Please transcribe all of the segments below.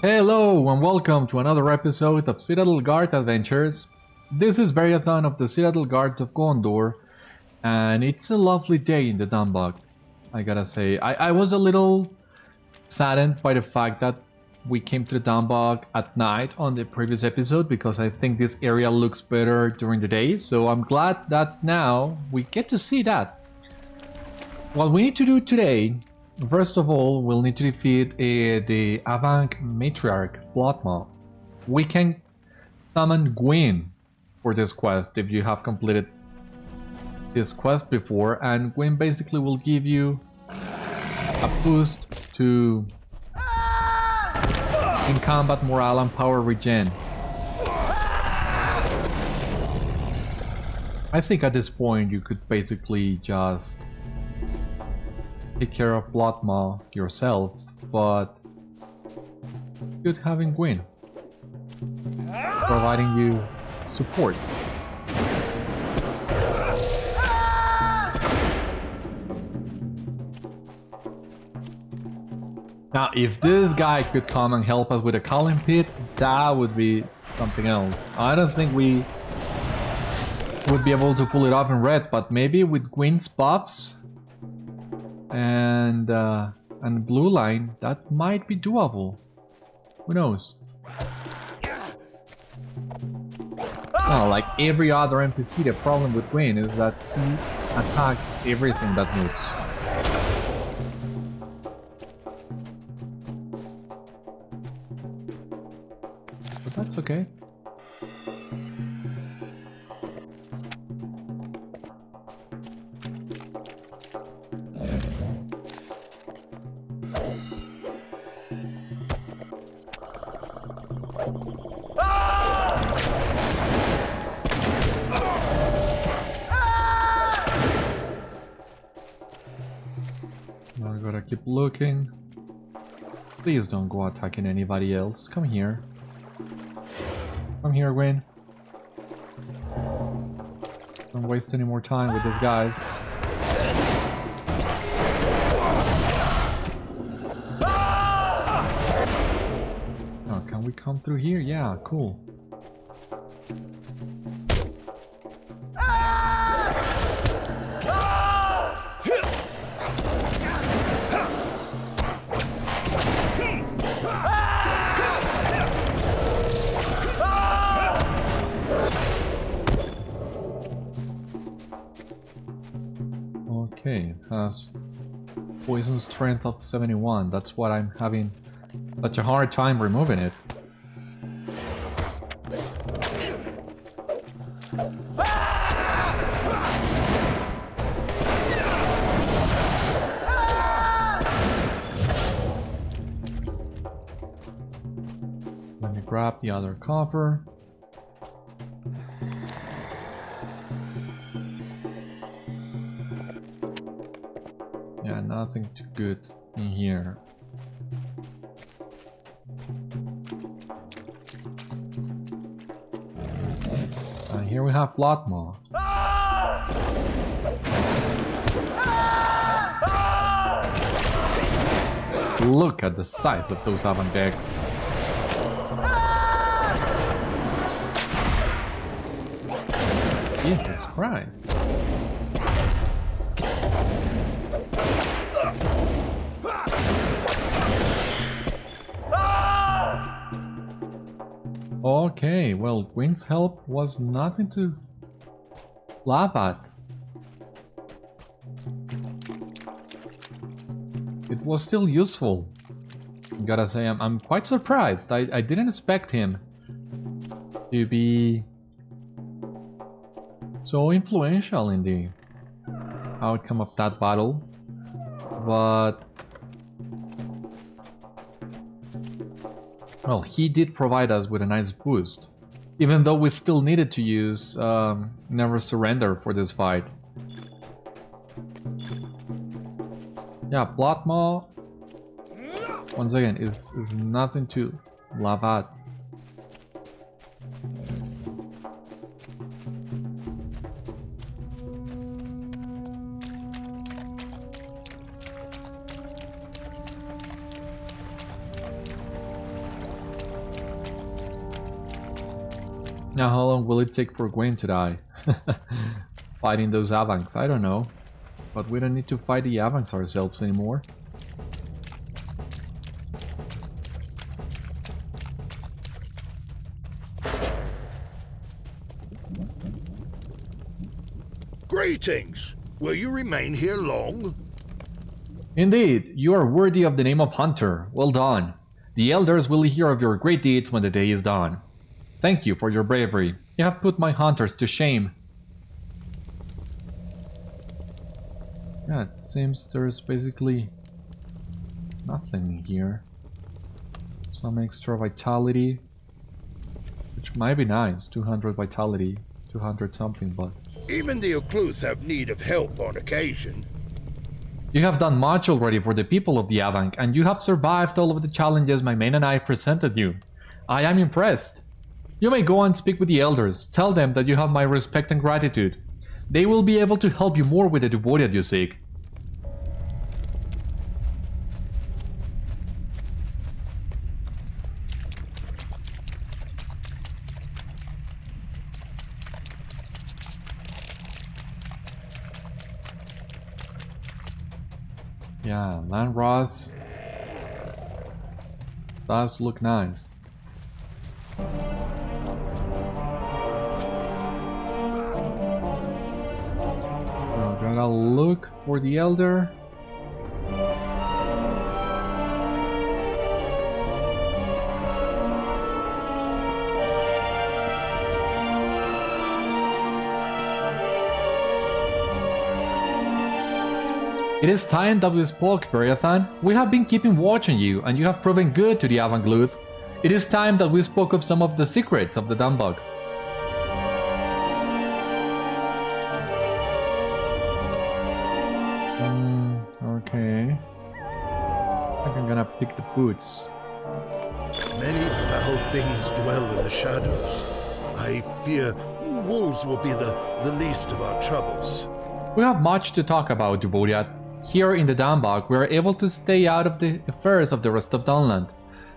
Hello and welcome to another episode of Citadel Guard Adventures. This is Beriathan of the Citadel Guard of Gondor, and it's a lovely day in the Dunbog. I gotta say, I was a little saddened by the fact that we came to the Dunbog at night on the previous episode because I think this area looks better during the day, so I'm glad that now we get to see that. What we need to do today, first of all, we'll need to defeat the avanc matriarch, Bloodmaw. We can summon Gwin for this quest if you have completed this quest before, and Gwin basically will give you a boost to in combat morale and power regen. I think at this point you could basically just take care of Bloodmaw yourself, but good having Gwin providing you support. Now, if this guy could come and help us with a calling pit, that would be something else. I don't think we would be able to pull it off in red, but maybe with Gwyn's buffs and blue line, that might be doable. Who knows? Well, like every other NPC, the problem with Gwyn is that he attacks everything that moves. But that's okay. Now we gotta keep looking. Please don't go attacking anybody else. Come here. Come here, Gwyn. Don't waste any more time with these guys. Oh, can we come through here? Yeah, cool. Okay, it has poison strength of 71. That's why I'm having such a hard time removing it. Let me grab the other copper. Yeah, nothing too good in here. And here we have Bloodmaw. Look at the size of those avant-decks. Jesus Christ. Okay, well, Gwyn's help was nothing to laugh at. It was still useful. Gotta say, I'm quite surprised. I didn't expect him to be so influential in the outcome of that battle, but well, he did provide us with a nice boost, even though we still needed to use Never Surrender for this fight. Yeah, Bloodmaw, once again, is nothing to laugh at. Now how long will it take for Gwin to die? Fighting those avancs, I don't know. But we don't need to fight the avancs ourselves anymore. Greetings! Will you remain here long? Indeed, you are worthy of the name of Hunter. Well done. The elders will hear of your great deeds when the day is done. Thank you for your bravery. You have put my hunters to shame. Yeah, it seems there's basically nothing here. Some extra vitality, which might be nice. 200 vitality, 200 something, but... Even the Ucluth have need of help on occasion. You have done much already for the people of the Avanc, and you have survived all of the challenges my men and I presented you. I am impressed. You may go and speak with the elders. Tell them that you have my respect and gratitude. They will be able to help you more with the devoted you seek. Yeah, Lhan Rhos does look nice. We're gonna look for the Elder. It is time that we spoke, Beriathan. We have been keeping watch on you, and you have proven good to the avanc. It is time that we spoke of some of the secrets of the Dunbog. Okay. I think I'm gonna pick the boots. Many foul things dwell in the shadows. I fear wolves will be the least of our troubles. We have much to talk about, Duburiat. Here in the Dunbog, we are able to stay out of the affairs of the rest of Dunland.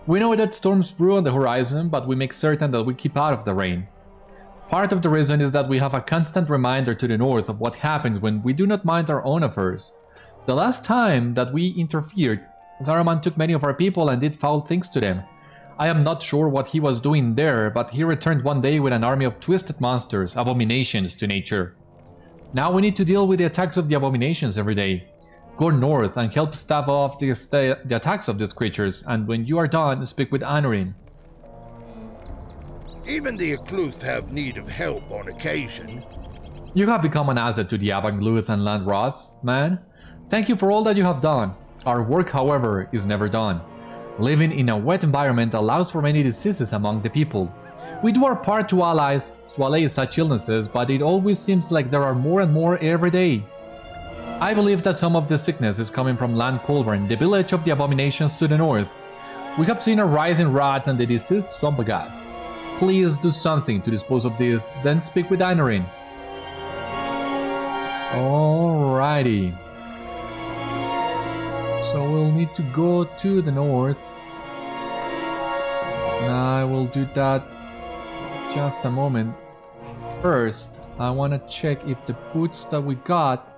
We know that storms brew on the horizon, but we make certain that we keep out of the rain. Part of the reason is that we have a constant reminder to the north of what happens when we do not mind our own affairs. The last time that we interfered, Saruman took many of our people and did foul things to them. I am not sure what he was doing there, but he returned one day with an army of twisted monsters, abominations to nature. Now we need to deal with the attacks of the abominations every day. Go north and help stave off the attacks of these creatures, and when you are done, speak with Anorin. Even the Ucluth have need of help on occasion. You have become an asset to the avanc and Lhan Rhos, man. Thank you for all that you have done. Our work, however, is never done. Living in a wet environment allows for many diseases among the people. We do our part to allay such illnesses, but it always seems like there are more and more every day. I believe that some of the sickness is coming from Lhan Colvarn, the village of the abominations to the north. We have seen a rise in rats and the diseased swamp gas. Please do something to dispose of this, then speak with Anorin. Alrighty. So we'll need to go to the north. And I will do that just a moment. First, I want to check if the boots that we got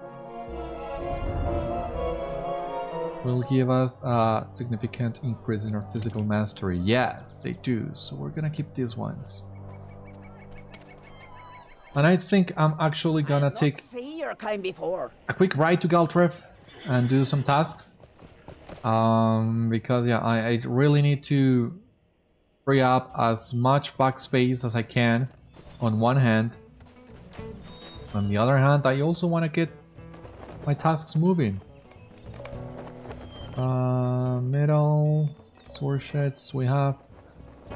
will give us a significant increase in our physical mastery. Yes, they do. So we're gonna keep these ones. And I think I'm actually gonna take a quick ride to Galtref and do some tasks. Because yeah, I really need to free up as much backspace as I can on one hand. On the other hand, I also want to get my tasks moving. Metal, sword sheds, we have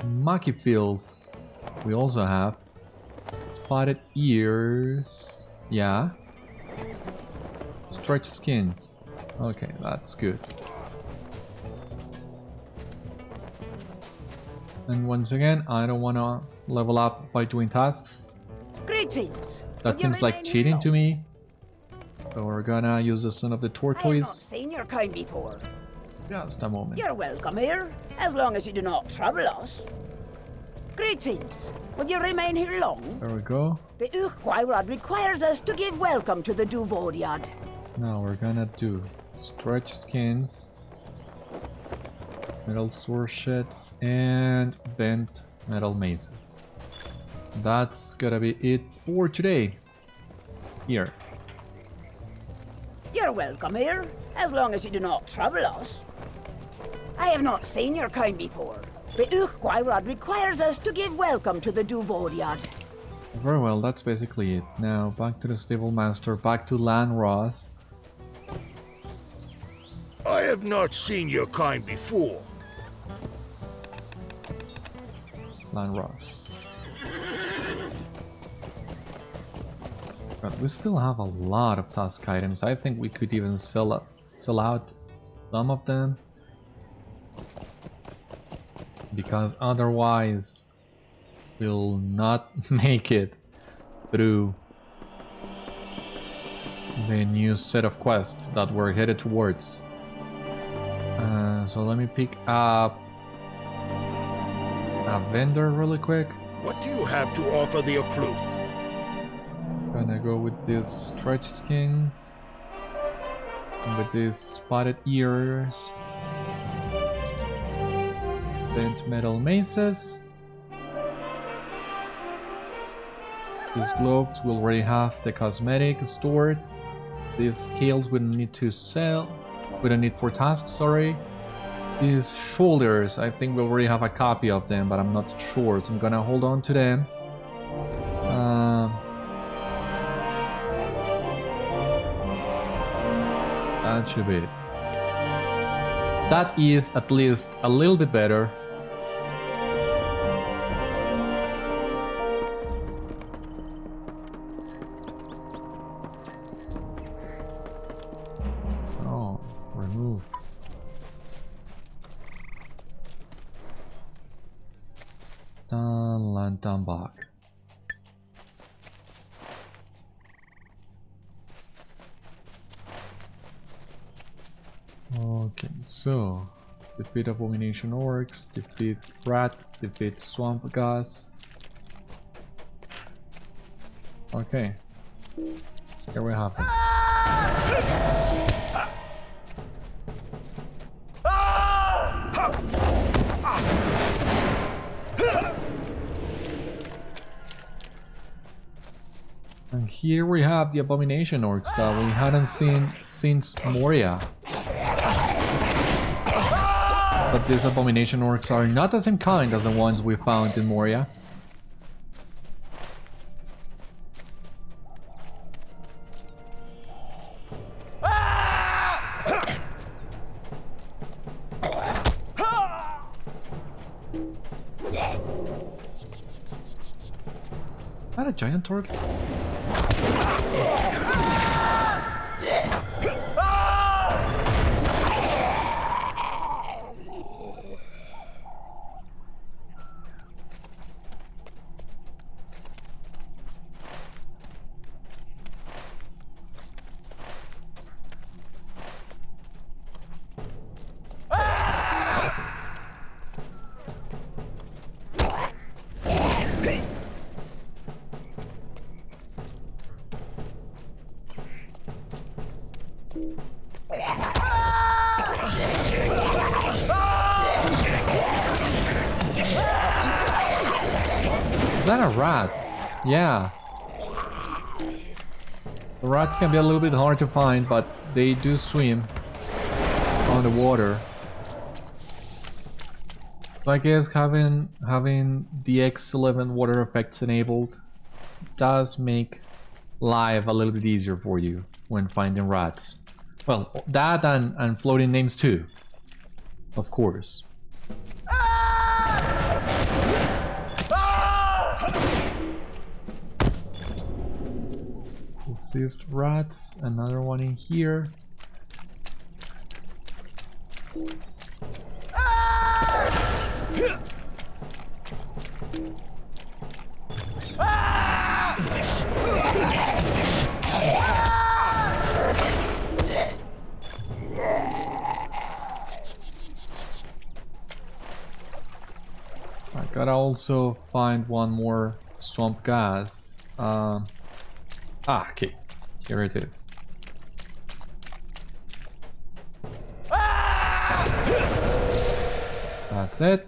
Maki Filth, we also have spotted ears, yeah, stretch skins, okay, that's good. And once again, I don't want to level up by doing tasks. Greetings. That seems like cheating to me. So we're gonna use the Son of the Tortoise. I've not seen your kind before. Just a moment. You're welcome here, as long as you do not trouble us. Greetings. Will you remain here long? There we go. The Gwyn requires us to give welcome to the Duvoriad. Now we're gonna do stretch skins, metal sword sheds, and bent metal maces. That's gonna be it for today. Here. You're welcome here, as long as you do not trouble us. I have not seen your kind before. The Gwyn requires us to give welcome to the Duvoriad. Very well, that's basically it. Now back to the stable master, back to Lhan Rhos. I have not seen your kind before. Lhan Rhos. But we still have a lot of task items. I think we could even sell out some of them. Because otherwise we'll not make it through the new set of quests that we're headed towards. So let me pick up a vendor really quick. What do you have to offer the Occluth? Gonna go with these stretch skins, and with these spotted ears, bent metal maces. These gloves will already have the cosmetic stored. These scales we don't need to sell. We don't need for tasks, sorry. These shoulders, I think we already have a copy of them, but I'm not sure, so I'm gonna hold on to them. That should be it. That is at least a little bit better. Oh, remove. Dunbog. Okay, so defeat abomination orcs, defeat rats, defeat swamp ghast. Okay, here we have it. And here we have the abomination orcs that we hadn't seen since Moria. But these abomination orcs are not the same kind as the ones we found in Moria. Is that a giant orc? Is that a rat? Yeah. The rats can be a little bit hard to find, but they do swim on the water. So I guess having the X11 water effects enabled does make life a little bit easier for you when finding rats. Well, that and floating names too, of course. Deceased rats, another one in here. I gotta also find one more swamp gas. Okay. Here it is. That's it.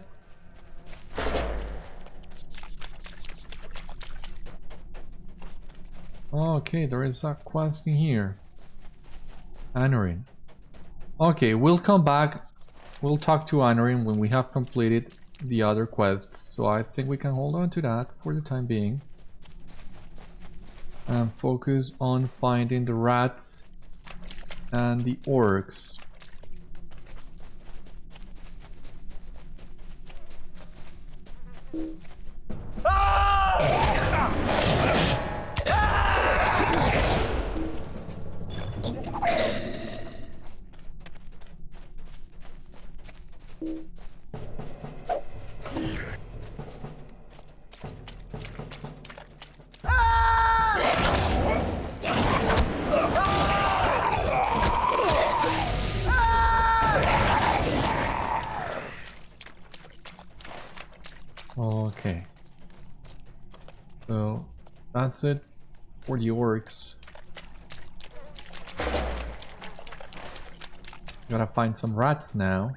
Okay, there is a quest in here. Anorin. Okay, we'll come back. We'll talk to Anorin when we have completed the other quests. So I think we can hold on to that for the time being. And focus on finding the rats and the orcs. Okay, so that's it for the orcs. Gotta find some rats now.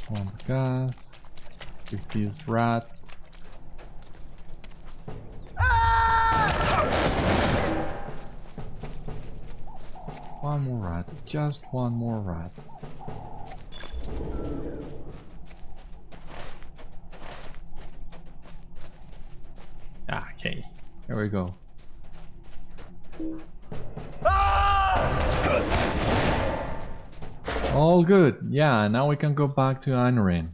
Swamp gas, diseased rat. One more rat, just one more rat. Okay, here we go. All good. Yeah, now we can go back to Anorin.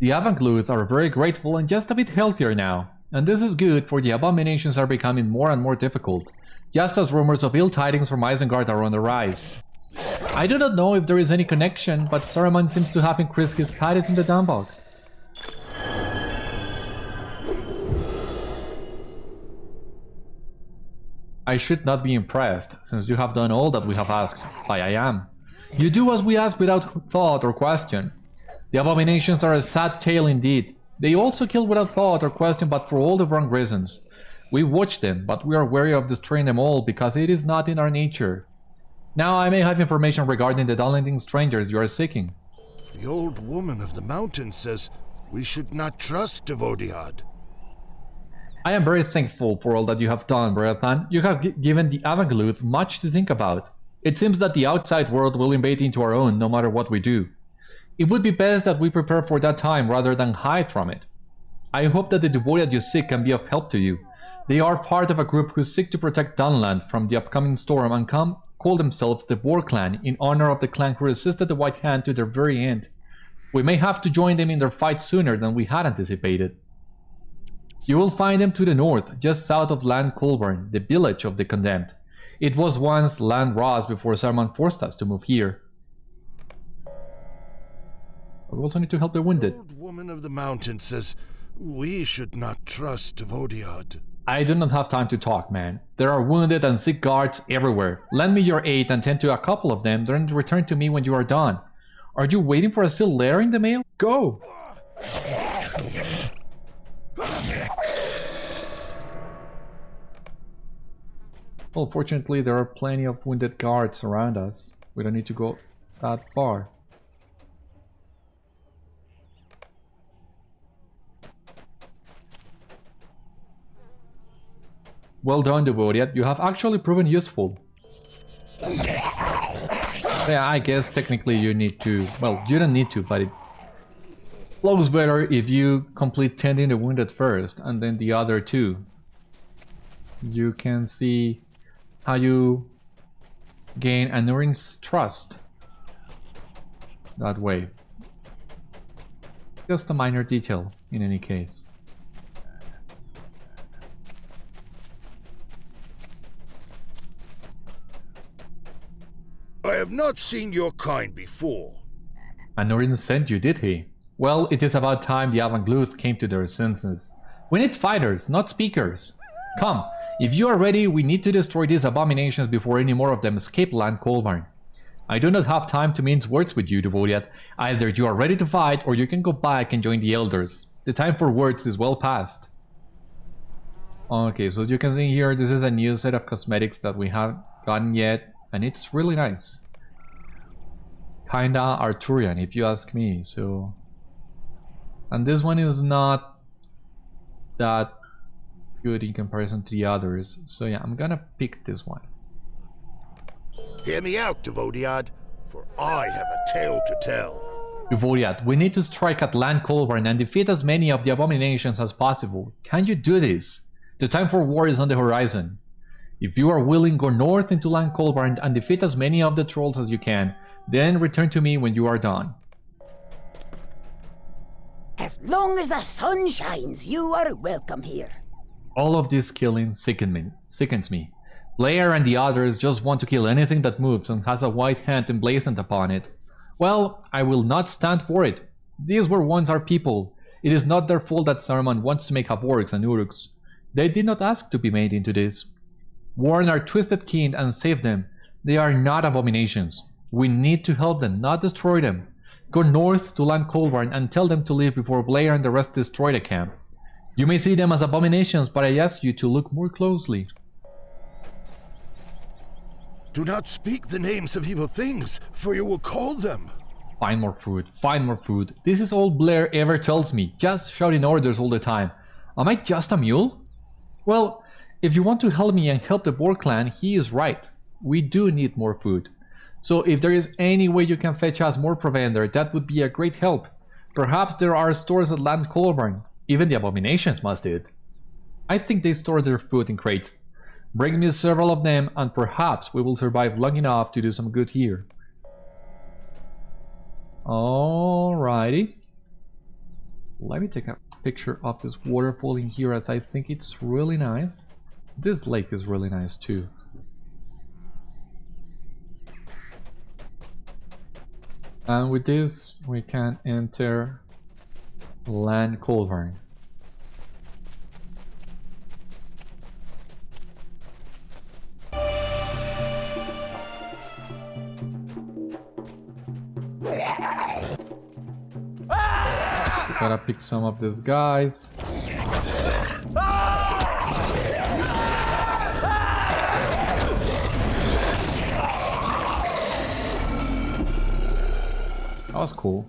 The avanc are very grateful and just a bit healthier now. And this is good, for the abominations are becoming more and more difficult. Just as rumors of ill tidings from Isengard are on the rise. I do not know if there is any connection, but Saruman seems to have increased his status in the Dunbog. I should not be impressed, since you have done all that we have asked. Why, I am. You do as we ask without thought or question. The abominations are a sad tale indeed. They also kill without thought or question, but for all the wrong reasons. We watch them, but we are wary of destroying them all because it is not in our nature. Now I may have information regarding the daunting strangers you are seeking. The old woman of the mountain says we should not trust Devodiad. I am very thankful for all that you have done, Beriathan. You have given the avanc much to think about. It seems that the outside world will invade into our own no matter what we do. It would be best that we prepare for that time rather than hide from it. I hope that the Devodiad you seek can be of help to you. They are part of a group who seek to protect Dunland from the upcoming storm and call themselves the War Clan in honor of the clan who resisted the White Hand to their very end. We may have to join them in their fight sooner than we had anticipated. You will find them to the north, just south of Lhan Colvarn, the village of the Condemned. It was once Lhan Rhos before Saruman forced us to move here. We also need to help the wounded. The old woman of the mountain says we should not trust Devodiad. I do not have time to talk, man. There are wounded and sick guards everywhere. Lend me your aid and tend to a couple of them, then return to me when you are done. Are you waiting for a sealed letter in the mail? Go! Well, fortunately there are plenty of wounded guards around us. We don't need to go that far. Well done, Devodiad. You have actually proven useful. Yeah, I guess technically you need to... Well, you don't need to, but it flows better if you complete tending the wounded first, and then the other two. You can see how you gain Anurin's trust that way. Just a minor detail in any case. I have not seen your kind before. Anurin sent you, did he? Well, it is about time the avanc came to their senses. We need fighters, not speakers. Come, if you are ready, we need to destroy these abominations before any more of them escape Lhan Colvarn. I do not have time to mince words with you, Devodiat. Either you are ready to fight, or you can go back and join the Elders. The time for words is well past. Okay, so you can see here, this is a new set of cosmetics that we haven't gotten yet, and it's really nice. Kinda Arthurian, if you ask me, so... And this one is not that good in comparison to the others, so yeah, I'm gonna pick this one. Hear me out, Devodiad, for I have a tale to tell. Devodiad, we need to strike at Lhan Colvarn and defeat as many of the abominations as possible. Can you do this? The time for war is on the horizon. If you are willing, go north into Lhan Colvarn and defeat as many of the trolls as you can, then return to me when you are done. As long as the sun shines, you are welcome here. All of this killing sickens me. Blair and the others just want to kill anything that moves and has a white hand emblazoned upon it. Well, I will not stand for it. These were once our people. It is not their fault that Saruman wants to make Havorks and Uruks. They did not ask to be made into this. Warn our twisted kin and save them. They are not abominations. We need to help them, not destroy them. Go north to Lhan Colvarn and tell them to leave before Blair and the rest destroy the camp. You may see them as abominations, but I ask you to look more closely. Do not speak the names of evil things, for you will call them. Find more food, find more food. This is all Blair ever tells me, just shouting orders all the time. Am I just a mule? Well, if you want to help me and help the Boar clan, he is right. We do need more food. So if there is any way you can fetch us more provender, that would be a great help. Perhaps there are stores at Lhan Colvarn. Even the abominations must do it. I think they store their food in crates. Bring me several of them and perhaps we will survive long enough to do some good here. Alrighty. Let me take a picture of this waterfall in here as I think it's really nice. This lake is really nice too. And with this we can enter Lhan Colvarn. Gotta pick some of these guys. That was cool.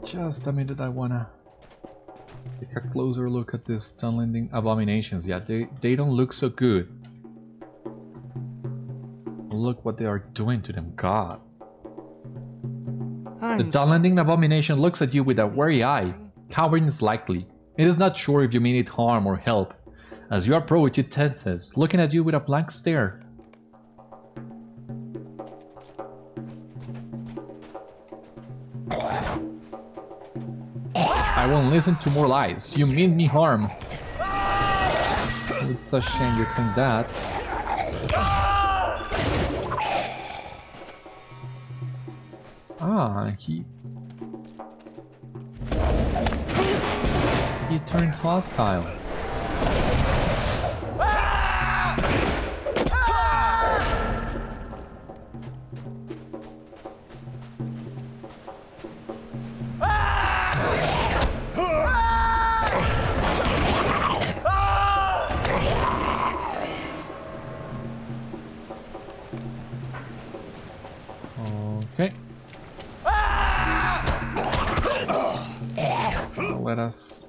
Just a minute, I wanna take a closer look at this tunneling abominations. Yeah, they don't look so good. Look what they are doing to them, God. The tunneling abomination looks at you with a wary eye. Cowering is likely. It is not sure if you mean it harm or help. As you approach, it tenses, looking at you with a blank stare. I won't listen to more lies. You mean me harm. It's a shame you think that. Ah, he turns hostile. Okay. Let us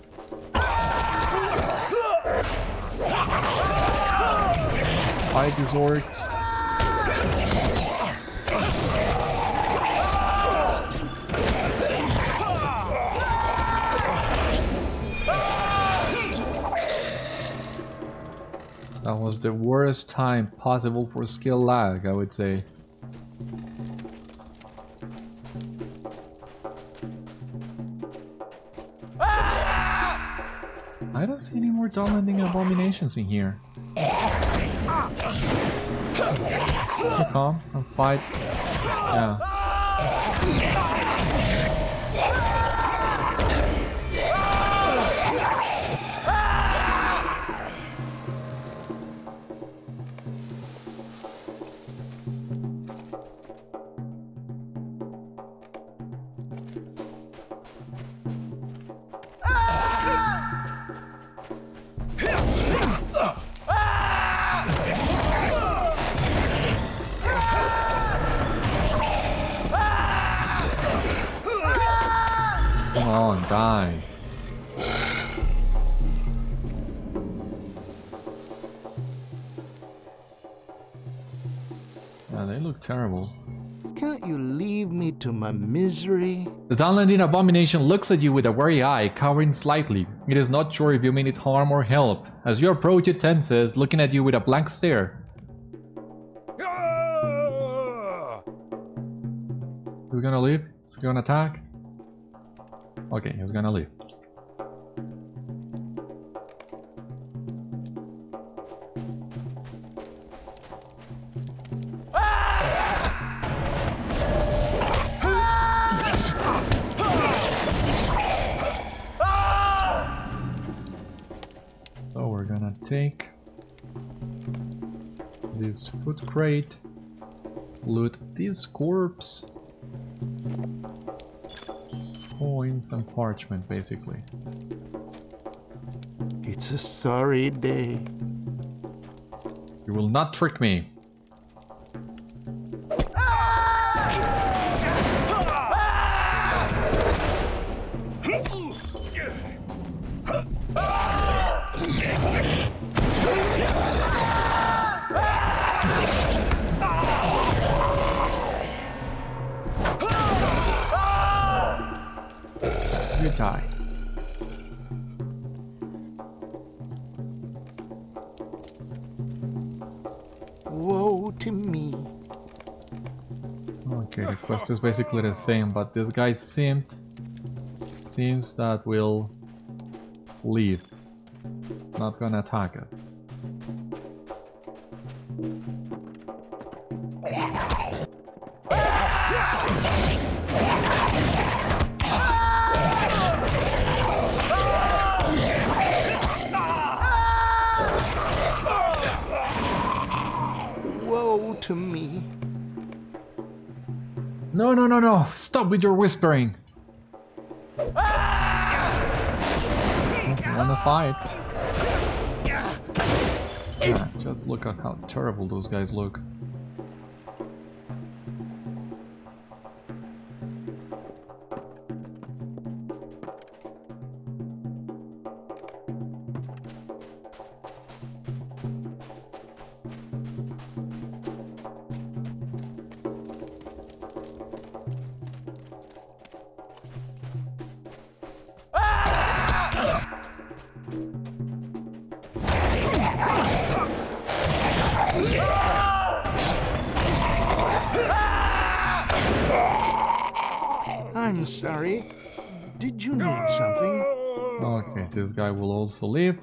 fight these orcs. That was the worst time possible for skill lag, I would say. I don't see any more dominating abominations in here. Be calm and fight. Yeah. Come on, die. Yeah, they look terrible. Can't you leave me to my misery? The downlanding abomination looks at you with a wary eye, cowering slightly. It is not sure if you mean it harm or help. As you approach, it tenses, looking at you with a blank stare. He's gonna leave? He's gonna attack? Okay, he's gonna leave. So we're gonna take this food crate, loot this corpse, coins and parchment basically. It's a sorry day. You will not trick me. You die. Woe to me. Okay, the quest is basically the same, but this guy seems that will leave. Not gonna attack us. Woe to me. No, no, no, no! Stop with your whispering! Wanna fight? Yeah, just look at how terrible those guys look. I'm sorry. Did you need something? Okay, this guy will also leave.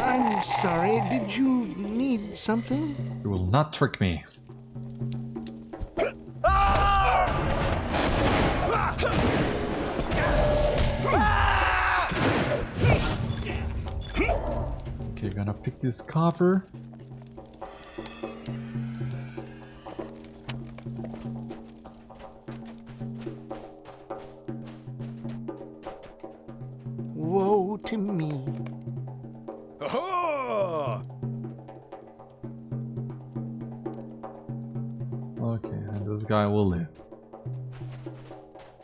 I'm sorry, did you need something? You will not trick me. Okay, gonna pick this copper. Woe to me. Okay, and this guy will live.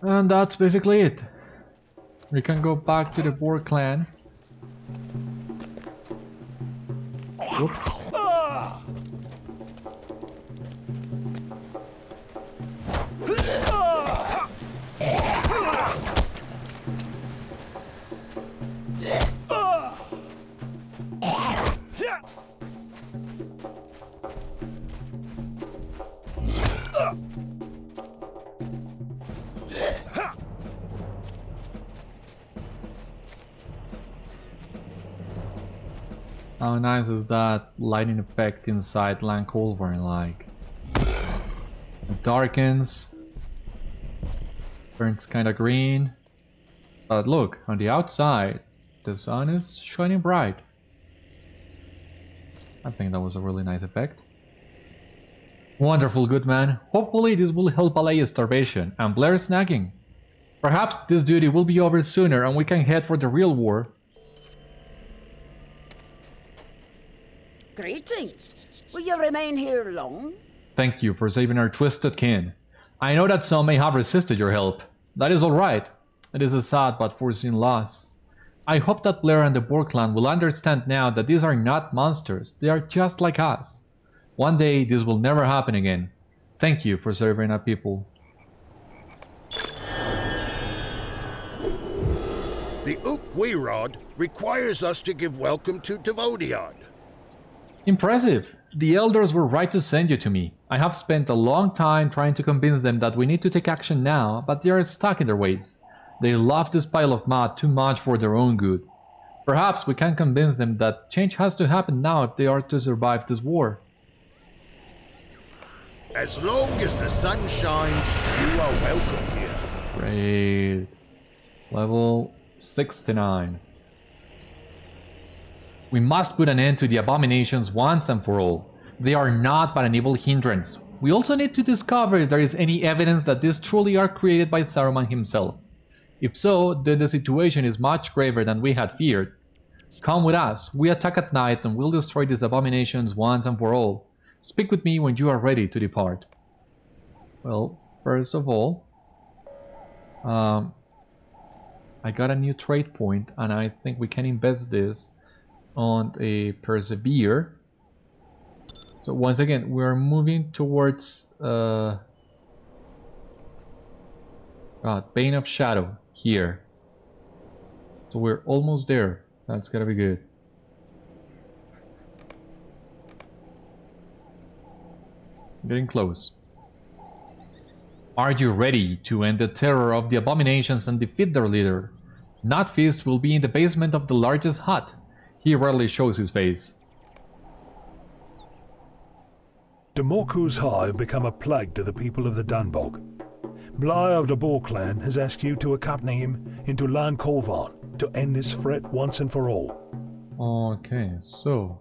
And that's basically it. We can go back to the Boar clan. Whoops. How nice is that lighting effect inside Lhan Colvarn, like? It darkens, turns kinda green, but look, on the outside, the sun is shining bright. I think that was a really nice effect. Wonderful, good man. Hopefully this will help allay starvation and Blair snacking. Perhaps this duty will be over sooner and we can head for the real war. Greetings. Will you remain here long? Thank you for saving our twisted kin. I know that some may have resisted your help. That is alright. It is a sad but foreseen loss. I hope that Blair and the Boar clan will understand now that these are not monsters. They are just like us. One day this will never happen again. Thank you for serving our people. The Gwin requires us to give welcome to Devodion. Impressive! The elders were right to send you to me. I have spent a long time trying to convince them that we need to take action now, but they are stuck in their ways. They love this pile of mud too much for their own good. Perhaps we can convince them that change has to happen now if they are to survive this war. As long as the sun shines, you are welcome here. Great. Level 69. We must put an end to the abominations once and for all. They are not but an evil hindrance. We also need to discover if there is any evidence that these truly are created by Saruman himself. If so, then the situation is much graver than we had feared. Come with us, we attack at night and will destroy these abominations once and for all. Speak with me when you are ready to depart. Well, first of all, I got a new trade point and I think we can invest this on a persevere. So once again we are moving towards Bane of Shadow here, so we're almost there. That's gonna be good. Getting close. Are you ready to end the terror of the abominations and defeat their leader? Nutfist will be in the basement of the largest hut. He rarely shows his face. Demorku's High have become a plague to the people of the Dunbog. Bligh of the Boar clan has asked you to accompany him into Lhan Colvarn to end this threat once and for all. Okay, so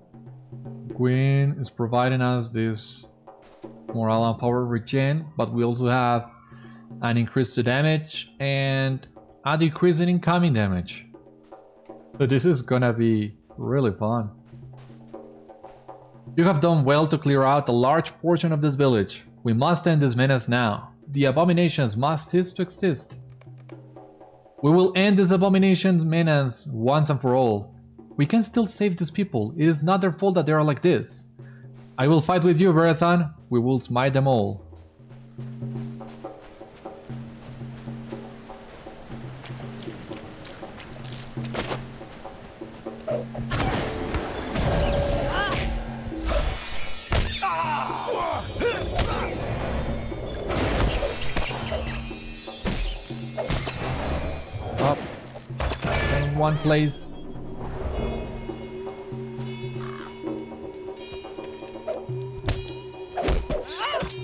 Gwin is providing us this morale and power regen, but we also have an increase to damage and a decrease in incoming damage. So this is gonna be really fun. You have done well to clear out a large portion of this village. We must end this menace now. The abominations must cease to exist. We will end this abomination menace once and for all. We can still save these people. It is not their fault that they are like this. I will fight with you, Beriathan. We will smite them all. in one place.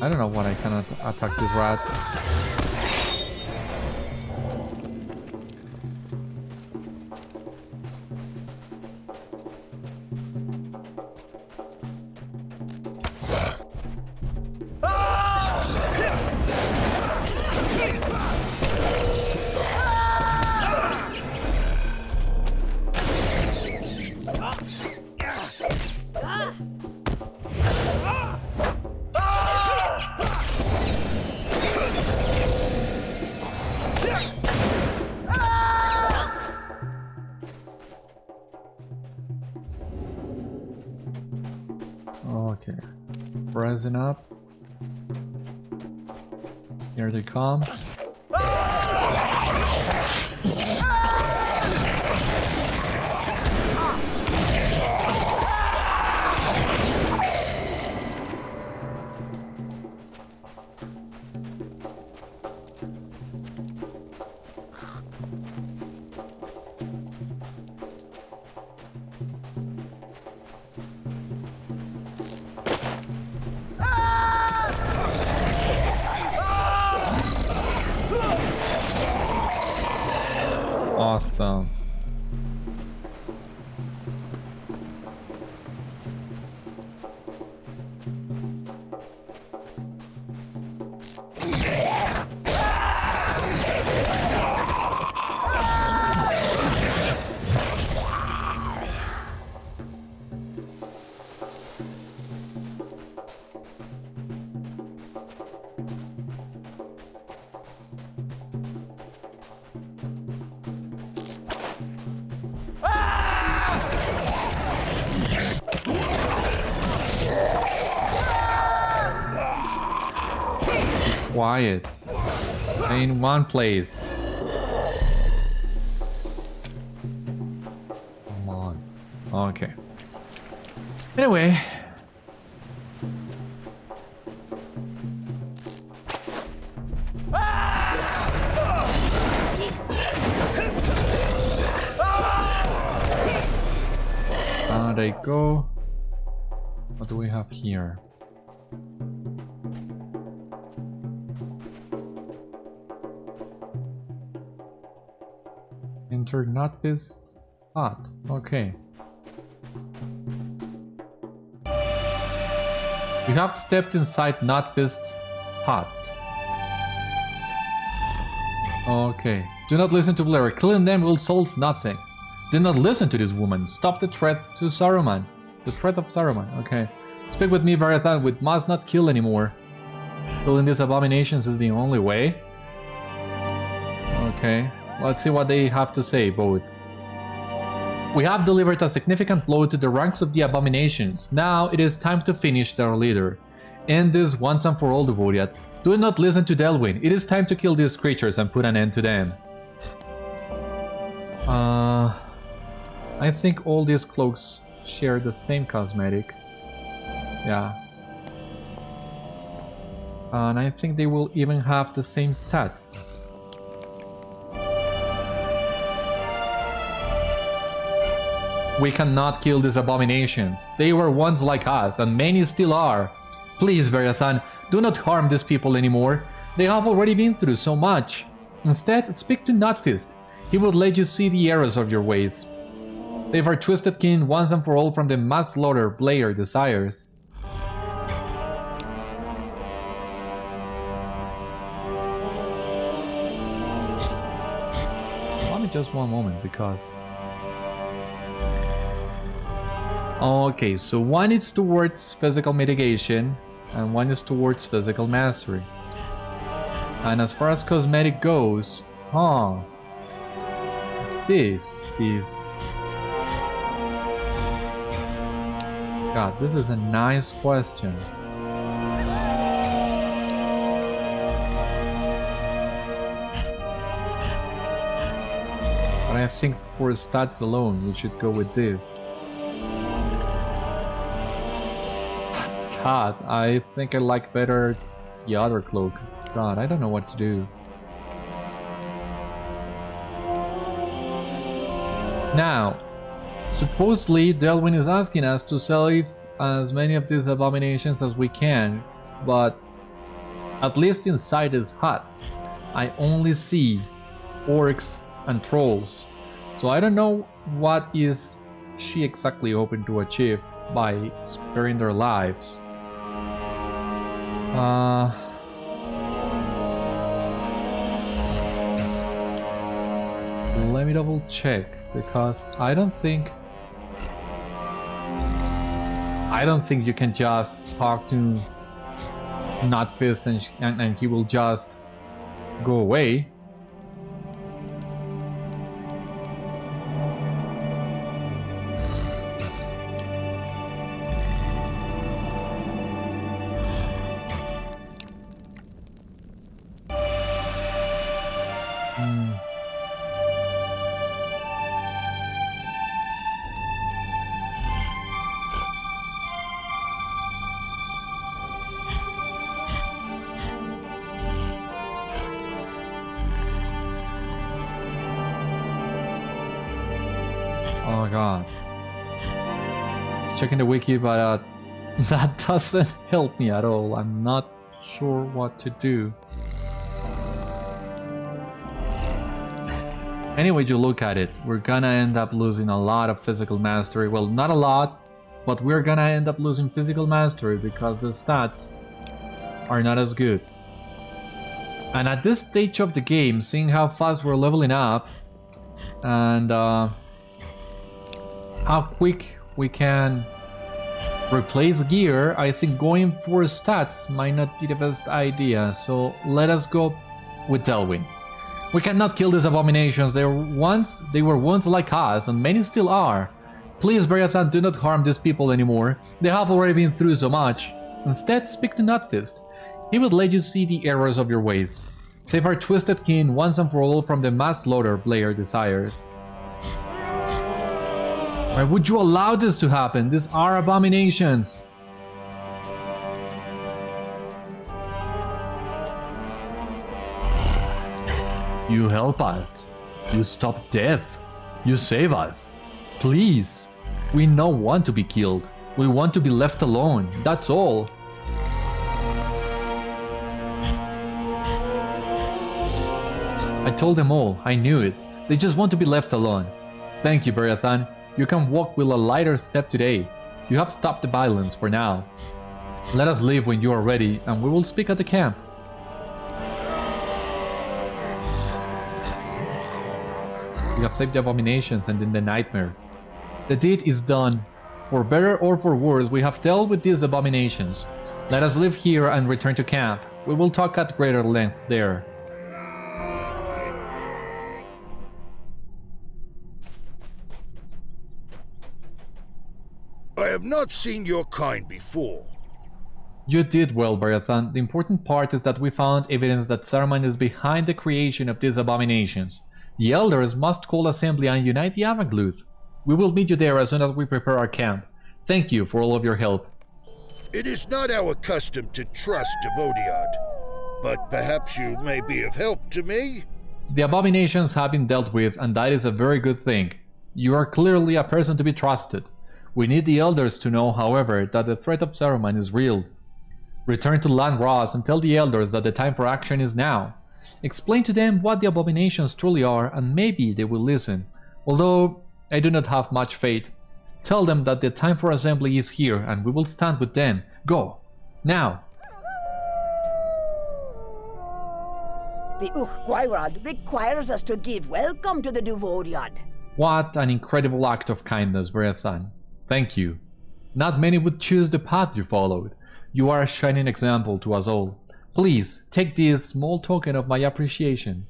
I don't know what I cannot attack this rat. Okay, rising up. Here they come. Awesome. Quiet. In one place. Come on. Okay. Anyway. There you go. What do we have here? Enter Notfist hut. Okay. You have stepped inside Notfist's hut. Okay. Do not listen to Blair. Killing them will solve nothing. Do not listen to this woman. Stop the threat to Saruman. The threat of Saruman. Okay. Speak with me, Beriathan. We must not kill anymore. Killing these abominations is the only way. Okay. Let's see what they have to say, both. We have delivered a significant blow to the ranks of the Abominations. Now it is time to finish their leader. End this once and for all, Devoriat. Do not listen to Delwyn. It is time to kill these creatures and put an end to them. I think all these cloaks share the same cosmetic. Yeah. And I think they will even have the same stats. We cannot kill these abominations. They were once like us, and many still are. Please, Beriathan, do not harm these people anymore. They have already been through so much. Instead, speak to Notfist. He will let you see the errors of your ways. They were twisted kin once and for all from the mass slaughter Blair desires. Allow me just one moment, because... Okay, so one is towards physical mitigation, and one is towards physical mastery. And as far as cosmetic goes, this is... God, this is a nice question. But I think for stats alone, we should go with this. God, I think I like better the other cloak. God, I don't know what to do. Now, supposedly Delwyn is asking us to sell as many of these abominations as we can, but at least inside his hut, I only see orcs and trolls. So I don't know what is she exactly hoping to achieve by sparing their lives. Let me double check, because I don't think you can just talk to Notfist and he will just go away. Oh god. Checking the wiki, but that doesn't help me at all. I'm not sure what to do. Anyway, you look at it, we're gonna end up losing a lot of physical mastery. Well, not a lot, but we're gonna end up losing physical mastery because the stats are not as good. And at this stage of the game, seeing how fast we're leveling up and how quick we can replace gear, I think going for stats might not be the best idea. So let us go with Delwyn. We cannot kill these abominations. They were once like us, and many still are. Please, Beriathan, do not harm these people anymore. They have already been through so much. Instead, speak to Notfist. He will let you see the errors of your ways. Save our twisted kin once and for all from the mass slaughter Blair desires. Why would you allow this to happen? These are abominations. You help us. You stop death. You save us. Please. We don't want to be killed. We want to be left alone. That's all. I told them all. I knew it. They just want to be left alone. Thank you, Beriathan. You can walk with a lighter step today. You have stopped the violence for now. Let us leave when you are ready, and we will speak at the camp. We have saved the abominations and in the nightmare. The deed is done. For better or for worse, we have dealt with these abominations. Let us leave here and return to camp. We will talk at greater length there. I have not seen your kind before. You did well, Beriathan. The important part is that we found evidence that Saruman is behind the creation of these abominations. The Elders must call assembly and unite the avanc. We will meet you there as soon as we prepare our camp. Thank you for all of your help. It is not our custom to trust Devodiad, but perhaps you may be of help to me? The abominations have been dealt with, and that is a very good thing. You are clearly a person to be trusted. We need the Elders to know, however, that the threat of Saruman is real. Return to Lhan Rhos and tell the Elders that the time for action is now. Explain to them what the abominations truly are, and maybe they will listen. Although I do not have much faith. Tell them that the time for assembly is here, and we will stand with them. Go! Now! The Gwyn requires us to give welcome to the Devodiad. What an incredible act of kindness, Beriathan. Thank you. Not many would choose the path you followed. You are a shining example to us all. Please, take this small token of my appreciation.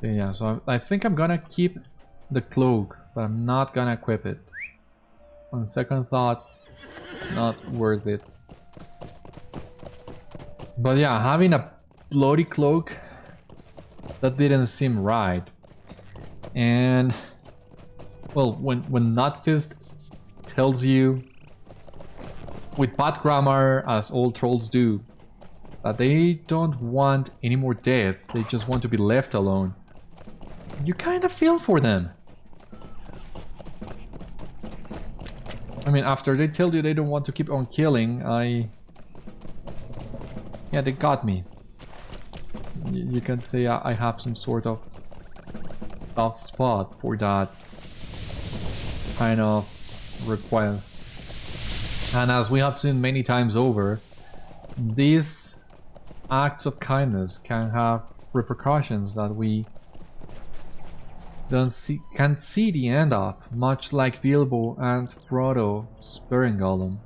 Yeah, so I think I'm gonna keep the cloak, but I'm not gonna equip it. On second thought, not worth it. But yeah, having a bloody cloak, that didn't seem right. And well, when Notfist tells you with bad grammar, as all trolls do, that they don't want any more death, they just want to be left alone. You kind of feel for them. I mean, after they tell you they don't want to keep on killing, yeah, they got me. You can say I have some sort of soft spot for that kind of request. And as we have seen many times over, these acts of kindness can have repercussions that we can't see the end of, much like Bilbo and Frodo sparing Gollum,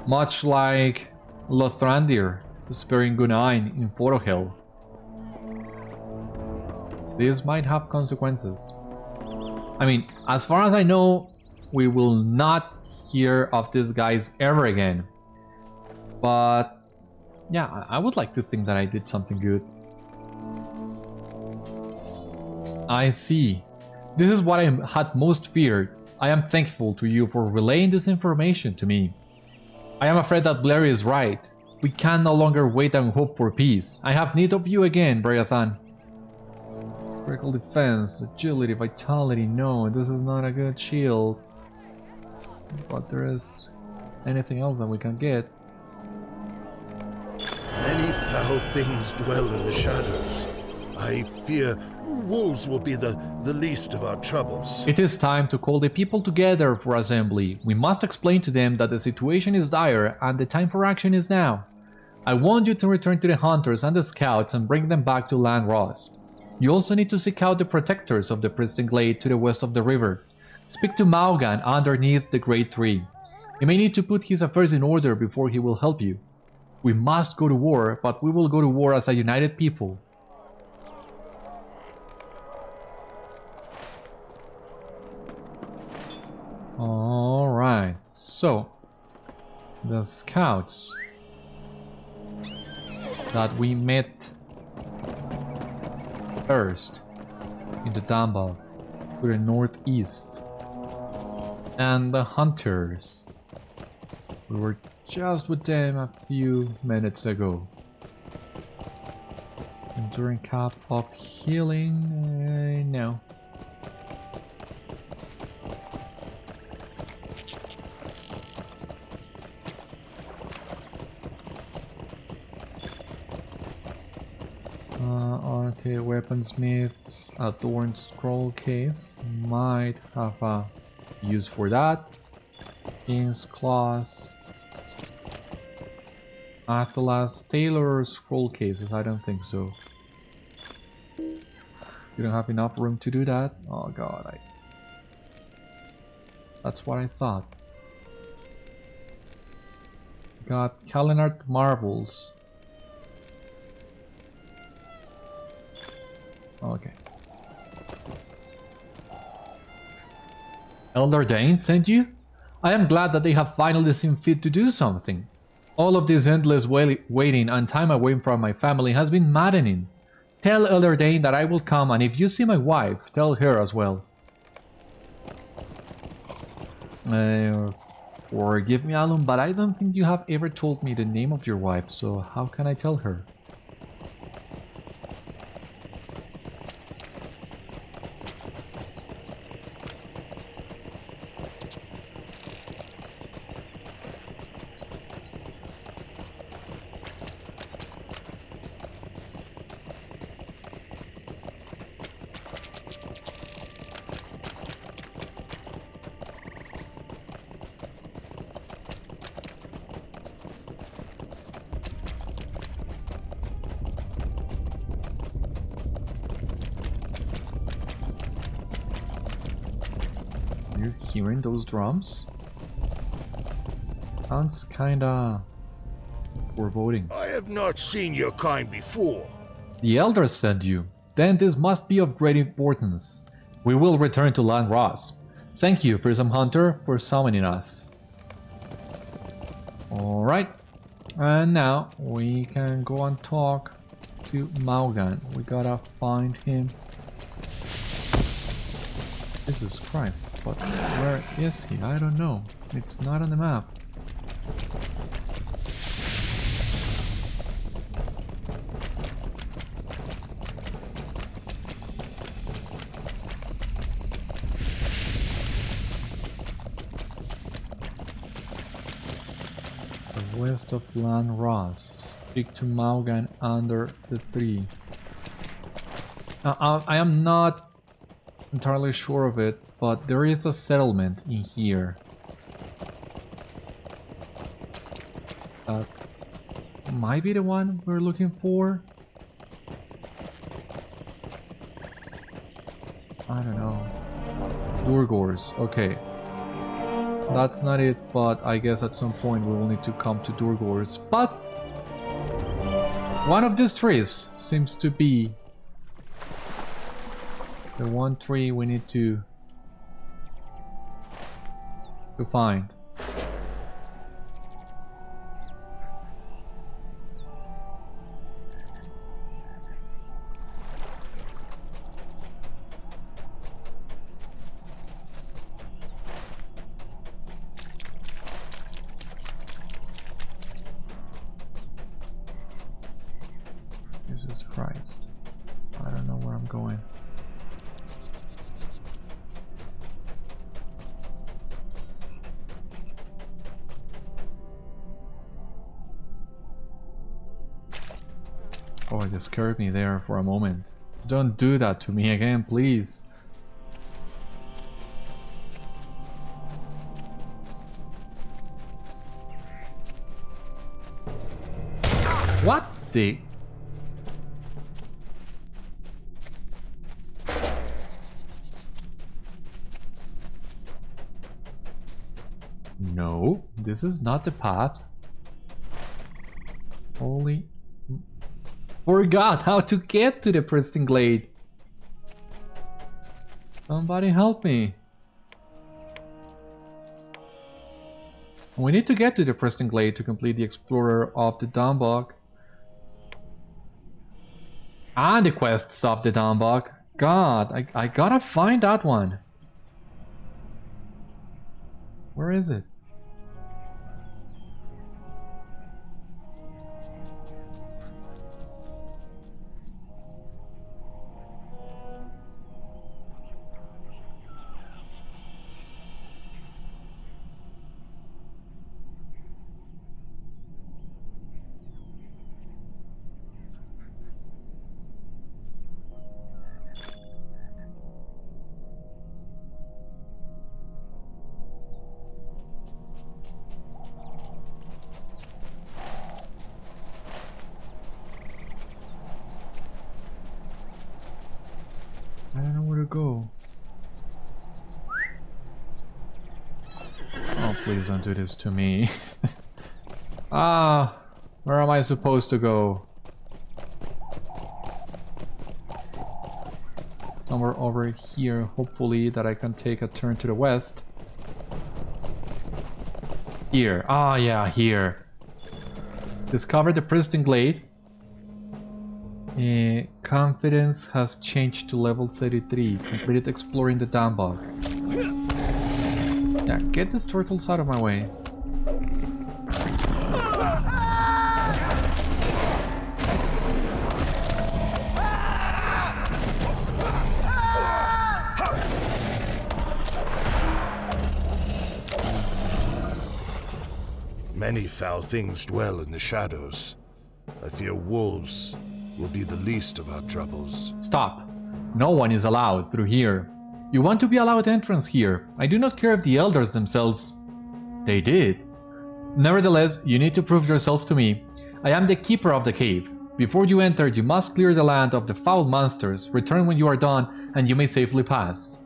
much like Lothrandir sparing Gwyn in Forohel. This might have consequences. I mean, as far as I know, we will not hear of these guys ever again. But yeah, I would like to think that I did something good. I see. This is what I had most feared. I am thankful to you for relaying this information to me. I am afraid that Blair is right. We can no longer wait and hope for peace. I have need of you again, Beriathan. Critical defense, agility, vitality. No, this is not a good shield. But there is anything else that we can get. Many foul things dwell in the shadows. I fear wolves will be the least of our troubles. It is time to call the people together for assembly. We must explain to them that the situation is dire and the time for action is now. I want you to return to the hunters and the scouts and bring them back to Lhan Rhos. You also need to seek out the protectors of the pristine glade to the west of the river. Speak to Maugan underneath the great tree. He may need to put his affairs in order before he will help you. We must go to war, but we will go to war as a united people. Alright, so the scouts that we met first in the Dunbog to the northeast, and the hunters, we were just with them a few minutes ago. Enduring cap of healing, no. Okay, weaponsmiths, adorned scroll case, might have a use for that. King's claws. Atlas, tailor scroll cases, I don't think so. You don't have enough room to do that? Oh god, that's what I thought. Got Kalinart marbles. Okay. Elder Déin sent you? I am glad that they have finally seen fit to do something. All of this endless waiting and time away from my family has been maddening. Tell Elder Déin that I will come, and if you see my wife, tell her as well. Forgive me, Alum, but I don't think you have ever told me the name of your wife, so how can I tell her? You hearing those drums? Sounds kinda foreboding. I have not seen your kind before. The elders sent you. Then this must be of great importance. We will return to Lhan Rhos. Thank you, Prism Hunter, for summoning us. Alright. And now we can go and talk to Maugan. We gotta find him. Jesus Christ, but where is he? I don't know. It's not on the map. West of Lhan Rhos. Speak to Maugan under the tree. I am not entirely sure of it, but there is a settlement in here. Might be the one we're looking for. I don't know. Durgors, okay. That's not it, but I guess at some point we will need to come to Durgors. But one of these trees seems to be the one tree we need to find. Jesus Christ. I don't know where I'm going. Oh, it just scared me there for a moment. Don't do that to me again, please. What the... No, this is not the path. Holy... Forgot how to get to the pristine glade. Somebody help me. We need to get to the pristine glade to complete the explorer of the Dunbog. And the quests of the Dunbog. God, I gotta find that one. Where is it? I don't know where to go. Oh, please don't do this to me. Ah, where am I supposed to go? Somewhere over here, hopefully, that I can take a turn to the west. Here. Ah, yeah, here. Discover the pristine glade. Confidence has changed to level 33. Completed exploring the Dunbog. Yeah, get these turtles out of my way. Many foul things dwell in the shadows. I fear wolves will be the least of our troubles. Stop. No one is allowed through here. You want to be allowed entrance here. I do not care if the elders themselves... They did. Nevertheless, you need to prove yourself to me. I am the keeper of the cave. Before you enter, you must clear the land of the foul monsters. Return when you are done, and you may safely pass.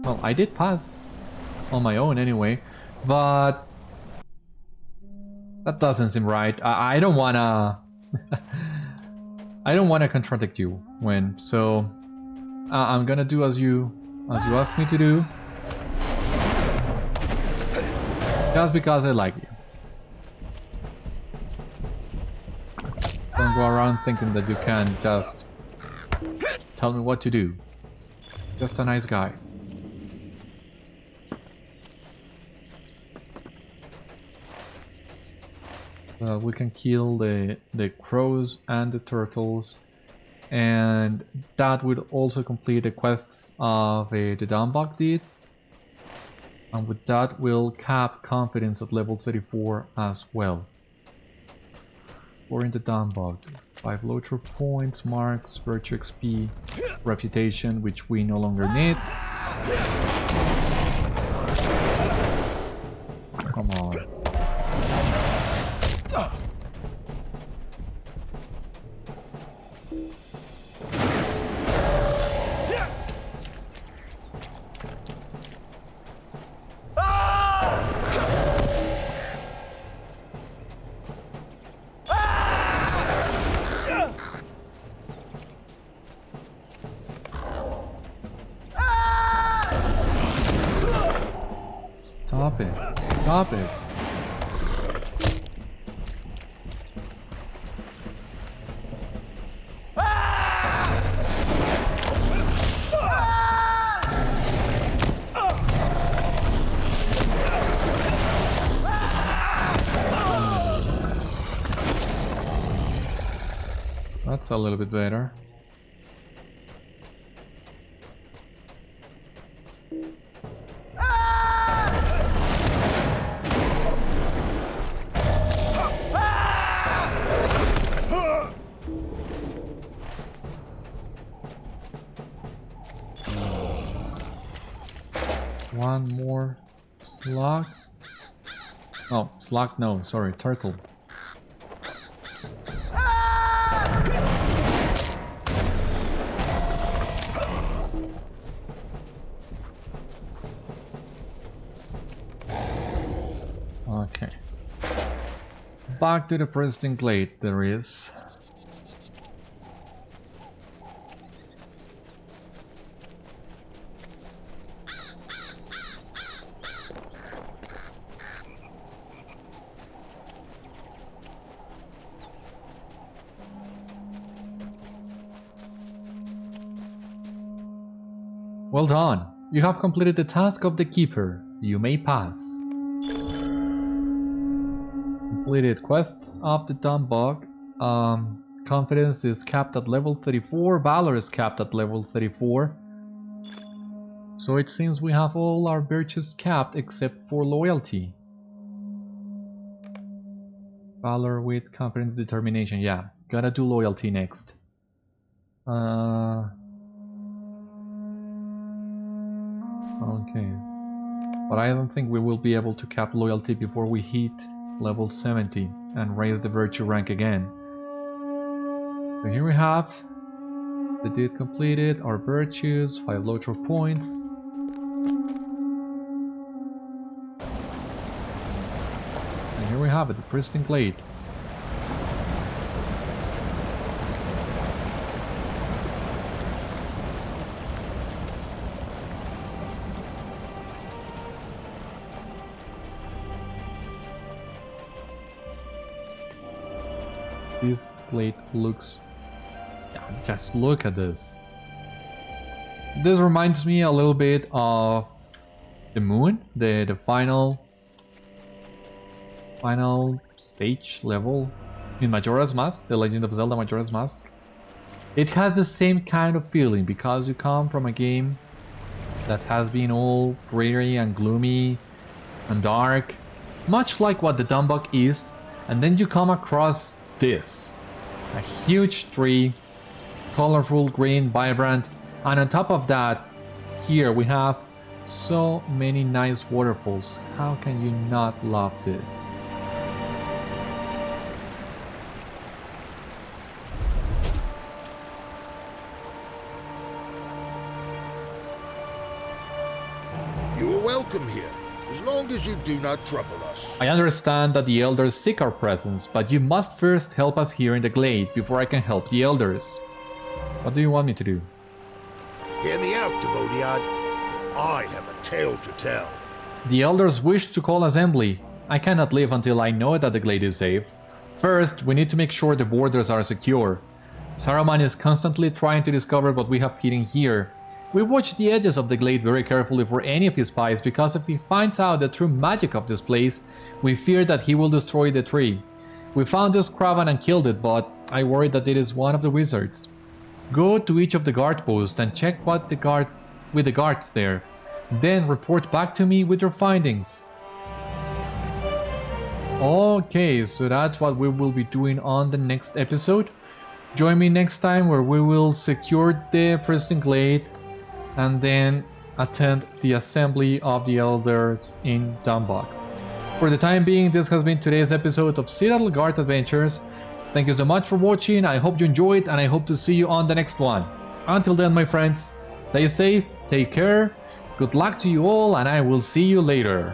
Well, I did pass. On my own anyway. But... that doesn't seem right. I don't wanna... I don't wanna contradict you, Gwin. So... I'm gonna do as you asked me to do. Just because I like you. Don't go around thinking that you can just... tell me what to do. Just a nice guy. We can kill the crows and the turtles, and that would also complete the quests of the Dunbog did. And with that, we'll cap confidence at level 34 as well. Or in the Dunbog. 5 LOTRO points, marks, virtue XP, reputation, which we no longer need. Come on. Stop it. Stop it. That's a little bit better. One more slug. Oh, slug, no, sorry, turtle. Okay. Back to the pristine glade there is. Well done! You have completed the task of the Keeper. You may pass. Completed quests of the Dunbog. Confidence is capped at level 34. Valor is capped at level 34. So it seems we have all our virtues capped except for loyalty. Valor with confidence determination. Yeah, gotta do loyalty next. Okay, but I don't think we will be able to cap loyalty before we hit level 70 and raise the virtue rank again. So here we have the deed completed, our virtues, 5 LOTRO points. And here we have it, the pristine glade. This glade looks... just look at this. This reminds me a little bit of the moon, the final stage level in Majora's Mask, The Legend of Zelda Majora's Mask. It has the same kind of feeling because you come from a game that has been all dreary and gloomy and dark, much like what the Dunbog is, and then you come across this, a huge tree, colorful, green, vibrant, and on top of that, here we have so many nice waterfalls. How can you not love this? You are welcome here, as long as you do not trouble us. I understand that the elders seek our presence, but you must first help us here in the glade before I can help the elders. What do you want me to do? Hear me out, Devodiad. I have a tale to tell. The elders wish to call assembly. I cannot leave until I know that the glade is safe. First, we need to make sure the borders are secure. Saruman is constantly trying to discover what we have hidden here. We watch the edges of the glade very carefully for any of his spies, because if he finds out the true magic of this place, we fear that he will destroy the tree. We found this craven and killed it, but I worry that it is one of the wizards. Go to each of the guard posts and check with the guards there. Then report back to me with your findings. Okay, so that's what we will be doing on the next episode. Join me next time where we will secure the prison glade and then attend the assembly of the elders in Dunbog. For the time being, this has been today's episode of Citadel Guard Adventures. Thank you so much for watching, I hope you enjoyed and I hope to see you on the next one. Until then, my friends, stay safe, take care, good luck to you all, and I will see you later.